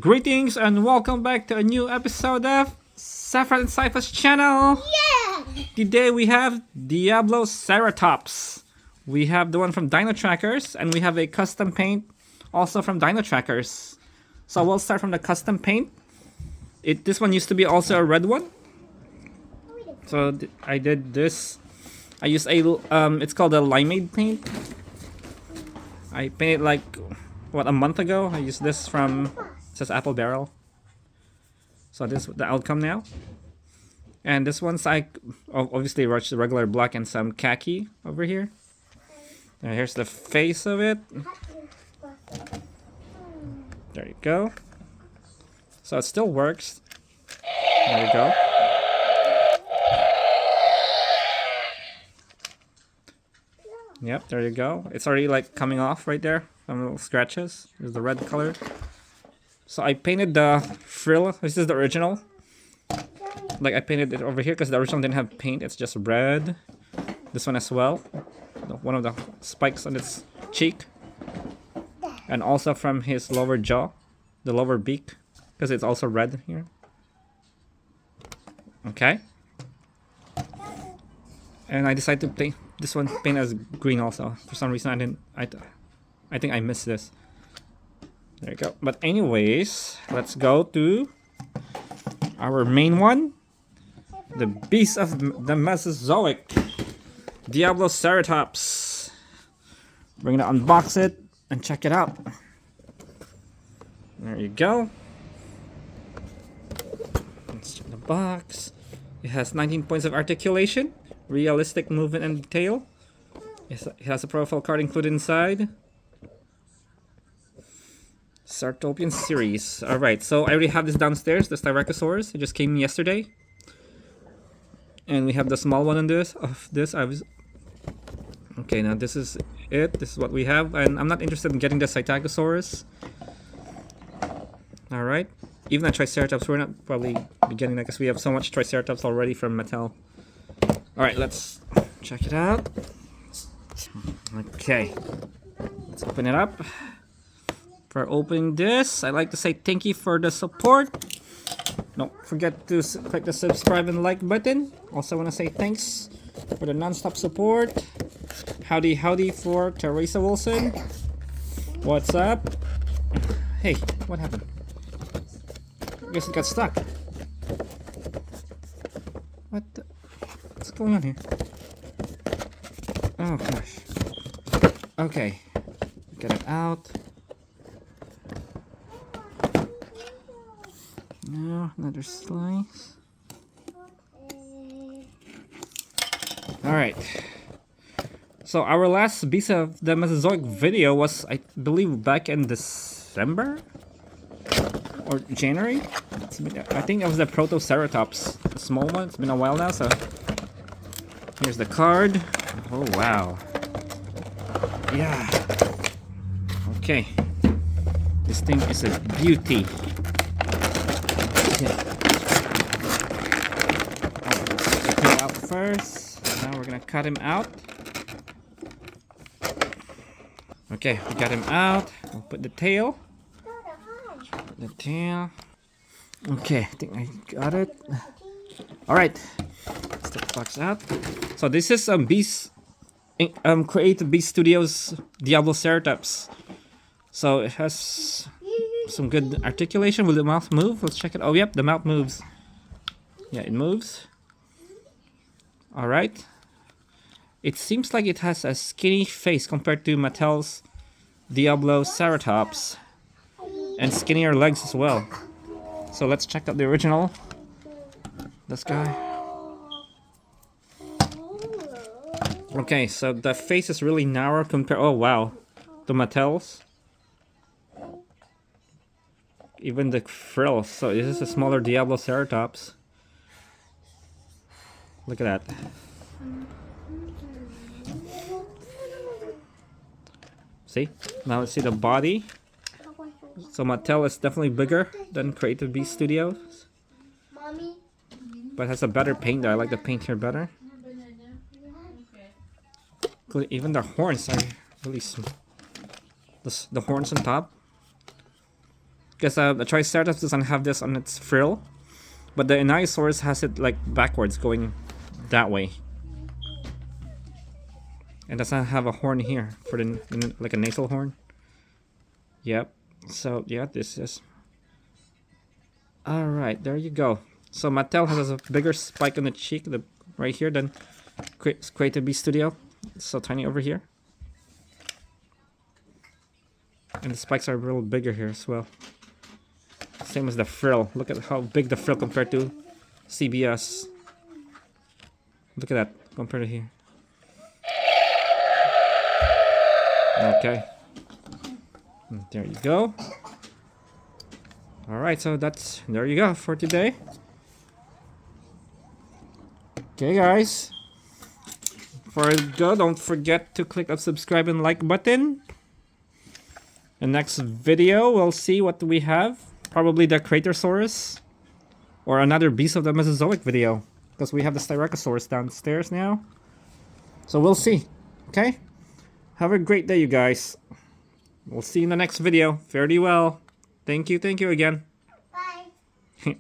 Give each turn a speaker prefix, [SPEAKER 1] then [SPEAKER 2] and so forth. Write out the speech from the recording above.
[SPEAKER 1] Greetings and welcome back to a new episode of Saffron and Cypher's channel.
[SPEAKER 2] Yeah!
[SPEAKER 1] Today we have DIABLOCERATOPS. We have the one from Dino Trackers and we have a custom paint also from Dino Trackers. So we'll start from the custom paint. This one used to be also a red one. So I did this. I used it's called a limeade paint. I painted like a month ago. I used this from, it says Apple Barrel. So this is the outcome now. And this one's like obviously regular black and some khaki over here. And here's the face of it. There you go. So it still works. There you go. Yep, there you go. It's already like coming off right there. Some little scratches. There's the red color. So I painted the frill. This is the original. Like I painted it over here because the original didn't have paint. It's just red. This one as well. One of the spikes on its cheek. And also from his lower jaw. The lower beak. Because it's also red here. Okay. And I decided to paint this one as green also. For some reason I think I missed this. There you go. But anyways, let's go to our main one. The beast of the Mesozoic. DIABLOCERATOPS. We're gonna unbox it and check it out. There you go. Let's check the box. It has 19 points of articulation, realistic movement and detail. It has a profile card included inside. Ceratopsian series. Alright, so I already have this downstairs, the Styracosaurus. It just came yesterday. And we have the small one on this. Okay, now this is it. This is what we have. And I'm not interested in getting the Styracosaurus. Alright. Even a Triceratops, we're not probably be getting that because we have so much Triceratops already from Mattel. Alright, let's check it out. Okay. Let's open it up. For opening this, I'd like to say thank you for the support. Don't forget to click the subscribe and like button. Also want to say thanks for the non-stop support. Howdy for Teresa Wilson. What's up? Hey, what happened? I guess it got stuck. What's going on here? Oh gosh. Okay. Get it out. Now, another slice. Alright. So our last Beast of the Mesozoic video was, I believe, back in December? Or January? I think it was the Protoceratops. The small one. It's been a while now, so... Here's the card. Oh, wow. Yeah. Okay. This thing is a beauty. Put it out first. Now we're gonna cut him out. Okay, we got him out. We'll put the tail. Okay, I think I got it. Alright. Let's take the box out. So this is Creative Beast Studios DIABLOCERATOPS. So it has some good articulation. Will the mouth move? Let's check it. Oh, yep, the mouth moves. Yeah, it moves. Alright. It seems like it has a skinny face compared to Mattel's DIABLOCERATOPS. And skinnier legs as well. So let's check out the original. This guy. Okay, so the face is really narrow compared... Oh, wow. To Mattel's. Even the frills. So this is a smaller DIABLOCERATOPS. Look at that. See? Now let's see the body. So Mattel is definitely bigger than Creative Beast Studios. But has a better paint though. I like the paint here better. Even the horns are really small. The horns on top. Because the Triceratops doesn't have this on its frill, but the Anaiosaurus has it like backwards, going that way. And doesn't have a horn here for the like a nasal horn. Yep. So yeah, this is. All right, there you go. So Mattel has a bigger spike on the cheek, right here, than Creative Beast Studio. It's so tiny over here. And the spikes are a little bigger here as well. Same as the frill. Look at how big the frill compared to CBS. Look at that compared to here. Okay. There you go. Alright, so there you go for today. Okay, guys. Before I go, don't forget to click that subscribe and like button. The next video, we'll see what we have. Probably the Cratosaurus. Or another Beast of the Mesozoic video. Because we have the Styracosaurus downstairs now. So we'll see. Okay? Have a great day, you guys. We'll see you in the next video. Fare thee well. Thank you again.
[SPEAKER 2] Bye.